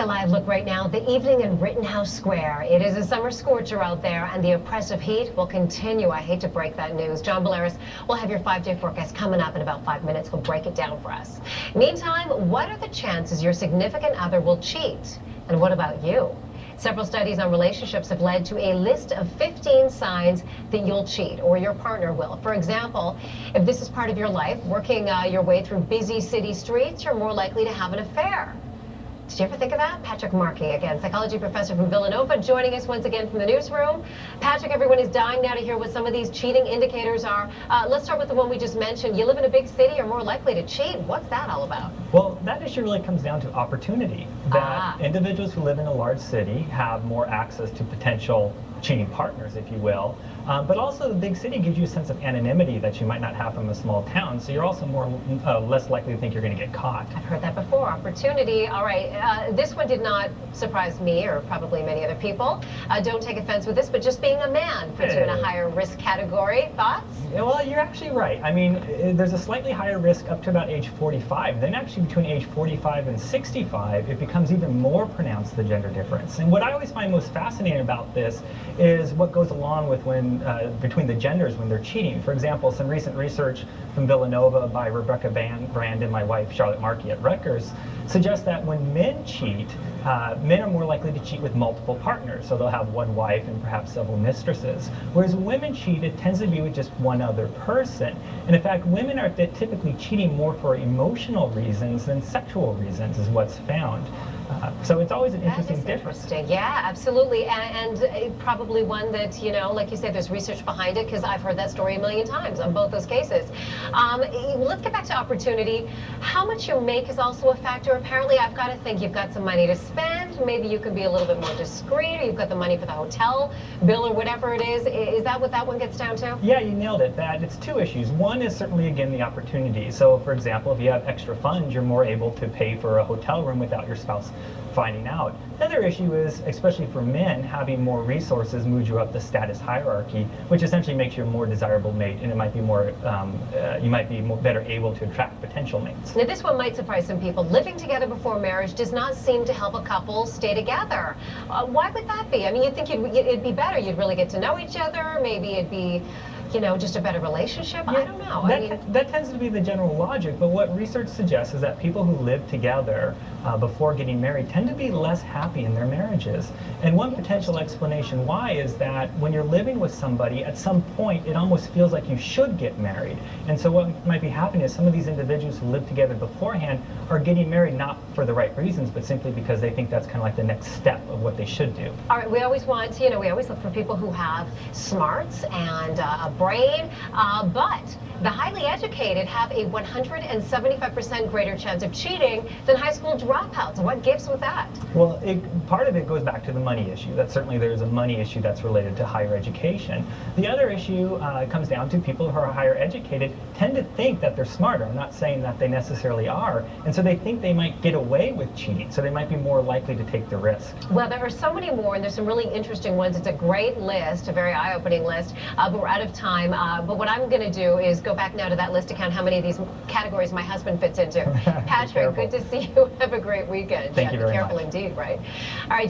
a live look right now at the evening in Rittenhouse Square. It is a summer scorcher out there, and the oppressive heat will continue. I hate to break that news. John Bolaris will have your 5-day forecast coming up in about 5 minutes. He'll break it down for us. Meantime, what are the chances your significant other will cheat? And what about you? Several studies on relationships have led to a list of 15 signs that you'll cheat or your partner will. For example, if this is part of your life, working your way through busy city streets, you're more likely to have an affair. Did you ever think of that? Patrick Markey, again, psychology professor from Villanova, joining us once again from the newsroom. Patrick, everyone is dying now to hear what some of these cheating indicators are. Let's start with the one we just mentioned. You live in a big city, you're more likely to cheat. What's that all about? Well, that issue really comes down to opportunity. That individuals who live in a large city have more access to potential cheating partners, if you will. But also the big city gives you a sense of anonymity that you might not have from a small town, so you're also less likely to think you're going to get caught. I've heard that before. Opportunity. All right. This one did not surprise me, or probably many other people. Don't take offense with this, but just being a man puts you in a higher risk category. Thoughts? Yeah, well, you're actually right. I mean, there's a slightly higher risk up to about age 45. Then actually between age 45 and 65, it becomes even more pronounced, the gender difference. And what I always find most fascinating about this is what goes along with between the genders when they're cheating. For example, some recent research from Villanova by Rebecca Brand and my wife Charlotte Markey at Rutgers suggests that when men cheat, men are more likely to cheat with multiple partners, so they'll have one wife and perhaps several mistresses. Whereas when women cheat, it tends to be with just one other person. And in fact, women are typically cheating more for emotional reasons than sexual reasons, is what's found. So it's always an interesting difference. Yeah, absolutely. And probably one that, you know, like you said, there's research behind it, because I've heard that story a million times on both those cases. Let's get back to opportunity. How much you make is also a factor. Apparently, I've got to think you've got some money to spend. Maybe you could be a little bit more discreet, or you've got the money for the hotel bill or whatever it is. Is that what that one gets down to? Yeah, you nailed it. It's two issues. One is certainly, again, the opportunity. So, for example, if you have extra funds, you're more able to pay for a hotel room without your spouse finding out. The other issue is, especially for men, having more resources moves you up the status hierarchy, which essentially makes you a more desirable mate, and it might be more, you might be better able to attract potential mates. Now, this one might surprise some people. Living together before marriage does not seem to help a couple stay together. Why would that be? I mean, you'd think it'd be better. You'd really get to know each other. Maybe it'd be, you know, just a better relationship. Yeah, I don't know. That tends to be the general logic, but what research suggests is that people who live together before getting married tend to be less happy in their marriages. And one potential explanation why is that when you're living with somebody, at some point it almost feels like you should get married. And so what might be happening is some of these individuals who live together beforehand are getting married not for the right reasons, but simply because they think that's kind of like the next step of what they should do. All right, we always want, you know, we always look for people who have smarts and a brain, but the highly educated have a 175% greater chance of cheating than high school dropouts. What gives with that? Well, part of it goes back to the money issue. That certainly there's a money issue that's related to higher education. The other issue comes down to people who are higher educated tend to think that they're smarter. I'm not saying that they necessarily are. And so they think they might get away with cheating. So they might be more likely to take the risk. Well, there are so many more, and there's some really interesting ones. It's a great list, a very eye-opening list, but we're out of time. But what I'm going to do is go back now to that list to count how many of these categories my husband fits into. Patrick, good to see you. Have a great weekend. Thank you very much. Be careful indeed, right? All right.